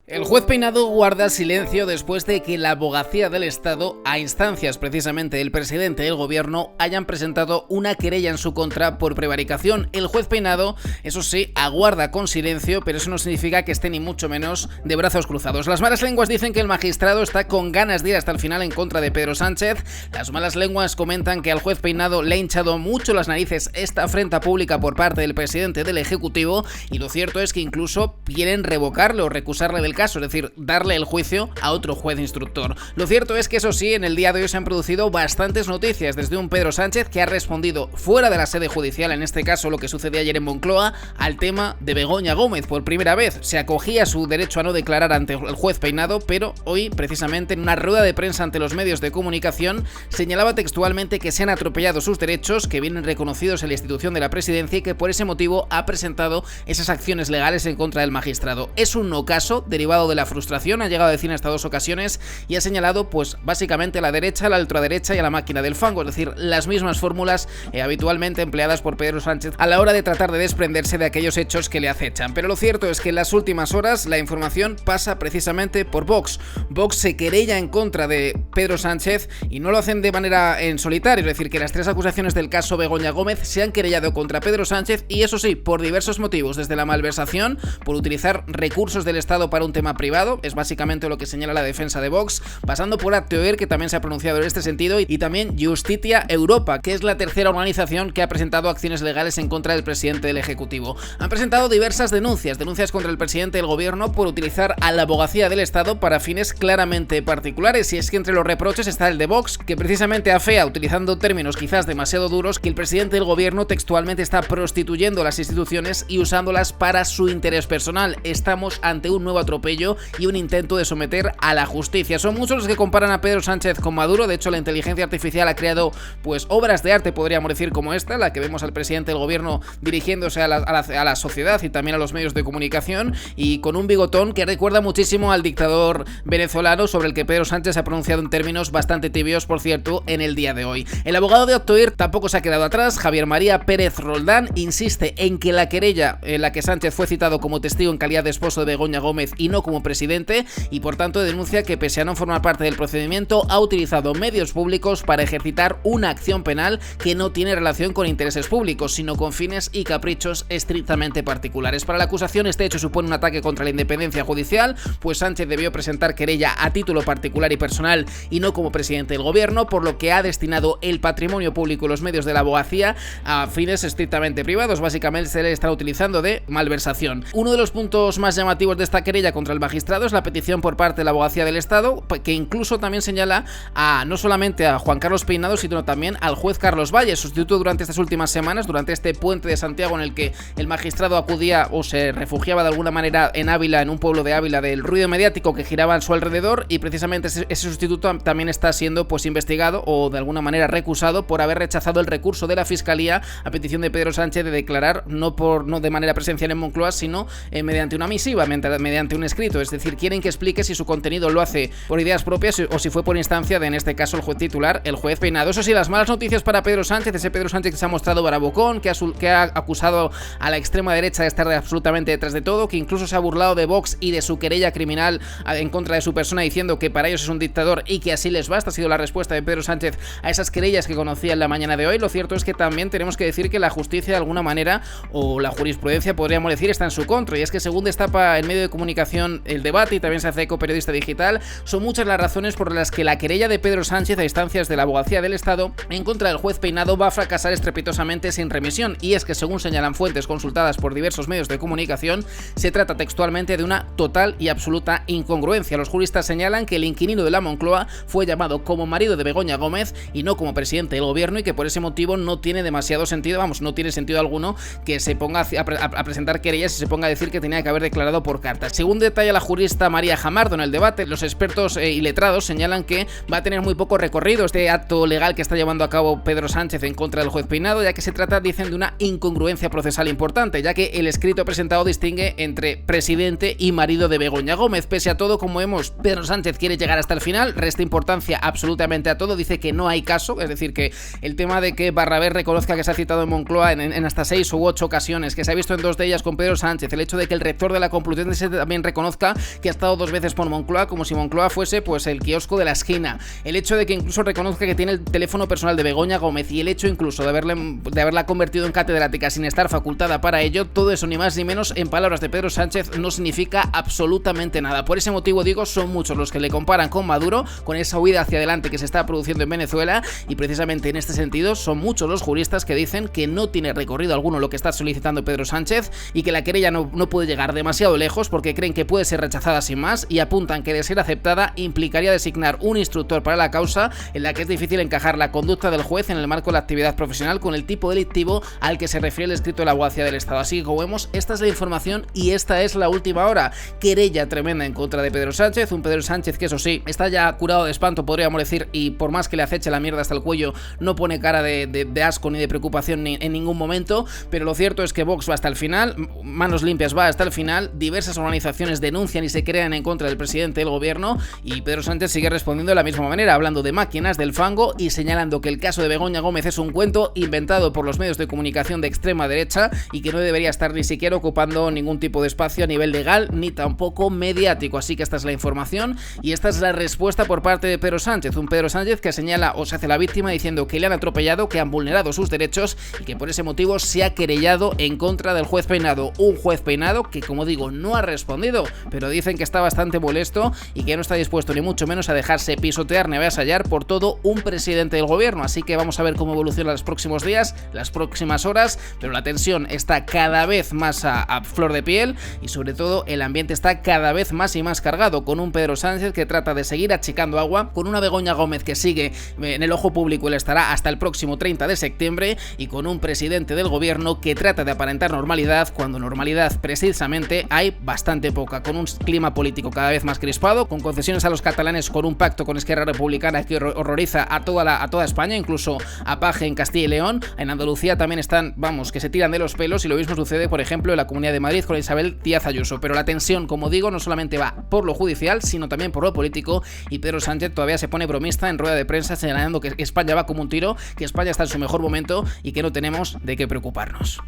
El juez Peinado guarda silencio después de que la Abogacía del Estado, a instancias precisamente del presidente del gobierno, hayan presentado una querella en su contra por prevaricación. El juez Peinado, eso sí, aguarda con silencio, pero eso no significa que esté ni mucho menos de brazos cruzados. Las malas lenguas dicen que el magistrado está con ganas de ir hasta el final en contra de Pedro Sánchez. Las malas lenguas comentan que al juez Peinado le ha hinchado mucho las narices esta afrenta pública por parte del presidente del Ejecutivo, y lo cierto es que incluso quieren revocarle o recusarle del caso, es decir, darle el juicio a otro juez instructor. Lo cierto es que eso sí, en el día de hoy se han producido bastantes noticias, desde un Pedro Sánchez que ha respondido fuera de la sede judicial, en este caso lo que sucedió ayer en Moncloa, al tema de Begoña Gómez. Por primera vez se acogía su derecho a no declarar ante el juez Peinado, pero hoy, precisamente en una rueda de prensa ante los medios de comunicación, señalaba textualmente que se han atropellado sus derechos, que vienen reconocidos en la institución de la presidencia y que por ese motivo ha presentado esas acciones legales en contra del magistrado. Es un ocaso derivado de la frustración, ha llegado a decir en hasta 2 ocasiones, y ha señalado pues básicamente a la derecha, a la ultraderecha y a la máquina del fango, es decir, las mismas fórmulas habitualmente empleadas por Pedro Sánchez a la hora de tratar de desprenderse de aquellos hechos que le acechan. Pero lo cierto es que en las últimas horas la información pasa precisamente por Vox. Vox se querella en contra de Pedro Sánchez y no lo hacen de manera en solitario, es decir, que las 3 acusaciones del caso Begoña Gómez se han querellado contra Pedro Sánchez, y eso sí, por diversos motivos, desde la malversación, por utilizar recursos del Estado para un tema privado, es básicamente lo que señala la defensa de Vox, pasando por Acteoer, que también se ha pronunciado en este sentido, y también Justitia Europa, que es la tercera organización que ha presentado acciones legales en contra del presidente del Ejecutivo. Han presentado diversas denuncias contra el presidente del gobierno por utilizar a la Abogacía del Estado para fines claramente particulares, y es que entre los reproches está el de Vox, que precisamente afea, utilizando términos quizás demasiado duros, que el presidente del gobierno textualmente está prostituyendo las instituciones y usándolas para su interés personal. Estamos ante un nuevo atropello y un intento de someter a la justicia. Son muchos los que comparan a Pedro Sánchez con Maduro. De hecho, la inteligencia artificial ha creado pues obras de arte, podríamos decir, como esta, la que vemos al presidente del gobierno dirigiéndose a la sociedad y también a los medios de comunicación, y con un bigotón que recuerda muchísimo al dictador venezolano, sobre el que Pedro Sánchez ha pronunciado en términos bastante tibios, por cierto, en el día de hoy. El abogado de Acteoer tampoco se ha quedado atrás. Javier María Pérez Roldán insiste en que la querella en la que Sánchez fue citado como testigo en calidad de esposo de Begoña Gómez y no como presidente, y por tanto denuncia que, pese a no formar parte del procedimiento, ha utilizado medios públicos para ejercitar una acción penal que no tiene relación con intereses públicos, sino con fines y caprichos estrictamente particulares. Para la acusación, este hecho supone un ataque contra la independencia judicial, pues Sánchez debió presentar querella a título particular y personal y no como presidente del gobierno, por lo que ha destinado el patrimonio público y los medios de la abogacía a fines estrictamente privados. Básicamente se le está utilizando de malversación. Uno de los puntos más llamativos de esta querella contra el magistrado es la petición por parte de la Abogacía del Estado, que incluso también señala no solamente a Juan Carlos Peinado, sino también al juez Carlos Valle, sustituto durante estas últimas semanas, durante este puente de Santiago en el que el magistrado acudía o se refugiaba de alguna manera en Ávila, en un pueblo de Ávila, del ruido mediático que giraba a su alrededor, y precisamente ese sustituto también está siendo pues investigado o de alguna manera recusado por haber rechazado el recurso de la Fiscalía a petición de Pedro Sánchez de declarar no de manera presencial en Moncloa, sino mediante una misiva, mediante un escrito. Es decir, quieren que explique si su contenido lo hace por ideas propias o si fue por instancia de, en este caso, el juez titular, el juez Peinado. Eso sí, las malas noticias para Pedro Sánchez, ese Pedro Sánchez que se ha mostrado barabocón, que ha acusado a la extrema derecha de estar absolutamente detrás de todo, que incluso se ha burlado de Vox y de su querella criminal en contra de su persona, diciendo que para ellos es un dictador y que así les basta. Ha sido la respuesta de Pedro Sánchez a esas querellas que conocía en la mañana de hoy. Lo cierto es que también tenemos que decir que la justicia, de alguna manera, o la jurisprudencia, podríamos decir, está en su contra, y es que, según destapa el medio de comunicación El Debate, y también se hace eco Periodista Digital, son muchas las razones por las que la querella de Pedro Sánchez a instancias de la Abogacía del Estado en contra del juez Peinado va a fracasar estrepitosamente sin remisión, y es que, según señalan fuentes consultadas por diversos medios de comunicación, se trata textualmente de una total y absoluta incongruencia. Los juristas señalan que el inquilino de la Moncloa fue llamado como marido de Begoña Gómez y no como presidente del gobierno, y que por ese motivo no tiene demasiado sentido, no tiene sentido alguno que se ponga a presentar querellas y se ponga a decir que tenía que haber declarado por cartas. Según detalla la jurista María Jamardo en El Debate, los expertos y letrados señalan que va a tener muy poco recorrido este acto legal que está llevando a cabo Pedro Sánchez en contra del juez Peinado, ya que se trata, dicen, de una incongruencia procesal importante, ya que el escrito presentado distingue entre presidente y marido de Begoña Gómez. Pese a todo, como vemos, Pedro Sánchez quiere llegar hasta el final, resta importancia absolutamente a todo, dice que no hay caso, es decir, que el tema de que Barrabés reconozca que se ha citado en Moncloa en hasta 6 u 8 ocasiones, que se ha visto en 2 de ellas con Pedro Sánchez, el hecho de que el rector de la Complutense también reconozca reconozca que ha estado 2 veces por Moncloa, como si Moncloa fuese pues el kiosco de la esquina. El hecho de que incluso reconozca que tiene el teléfono personal de Begoña Gómez y el hecho incluso de haberla convertido en catedrática sin estar facultada para ello, todo eso ni más ni menos, en palabras de Pedro Sánchez, no significa absolutamente nada. Por ese motivo digo, son muchos los que le comparan con Maduro, con esa huida hacia adelante que se está produciendo en Venezuela, y precisamente en este sentido son muchos los juristas que dicen que no tiene recorrido alguno lo que está solicitando Pedro Sánchez y que la querella no puede llegar demasiado lejos porque creen que puede ser rechazada sin más, y apuntan que de ser aceptada implicaría designar un instructor para la causa en la que es difícil encajar la conducta del juez en el marco de la actividad profesional con el tipo delictivo al que se refiere el escrito de la abogacía del Estado. Así que, como vemos, esta es la información y esta es la última hora. Querella tremenda en contra de Pedro Sánchez, un Pedro Sánchez que, eso sí, está ya curado de espanto, podríamos decir, y por más que le aceche la mierda hasta el cuello, no pone cara de asco ni de preocupación en ningún momento, pero lo cierto es que Vox va hasta el final, Manos Limpias va hasta el final, diversas organizaciones denuncian y se crean en contra del presidente del gobierno, y Pedro Sánchez sigue respondiendo de la misma manera, hablando de máquinas del fango y señalando que el caso de Begoña Gómez es un cuento inventado por los medios de comunicación de extrema derecha y que no debería estar ni siquiera ocupando ningún tipo de espacio a nivel legal ni tampoco mediático. Así que esta es la información y esta es la respuesta por parte de Pedro Sánchez, un Pedro Sánchez que señala o se hace la víctima diciendo que le han atropellado, que han vulnerado sus derechos y que por ese motivo se ha querellado en contra del juez Peinado, un juez Peinado que, como digo, no ha respondido, pero dicen que está bastante molesto y que no está dispuesto ni mucho menos a dejarse pisotear ni avasallar por todo un presidente del gobierno. Así que vamos a ver cómo evoluciona los próximos días, las próximas horas, pero la tensión está cada vez más a flor de piel y sobre todo el ambiente está cada vez más y más cargado, con un Pedro Sánchez que trata de seguir achicando agua, con una Begoña Gómez que sigue en el ojo público y le estará hasta el próximo 30 de septiembre, y con un presidente del gobierno que trata de aparentar normalidad cuando normalidad precisamente hay bastante poca, con un clima político cada vez más crispado, con concesiones a los catalanes, con un pacto con Esquerra Republicana que horroriza a toda España, incluso a Paje en Castilla y León. En Andalucía también están, que se tiran de los pelos, y lo mismo sucede, por ejemplo, en la Comunidad de Madrid con Isabel Díaz Ayuso. Pero la tensión, como digo, no solamente va por lo judicial, sino también por lo político, y Pedro Sánchez todavía se pone bromista en rueda de prensa señalando que España va como un tiro, que España está en su mejor momento y que no tenemos de qué preocuparnos.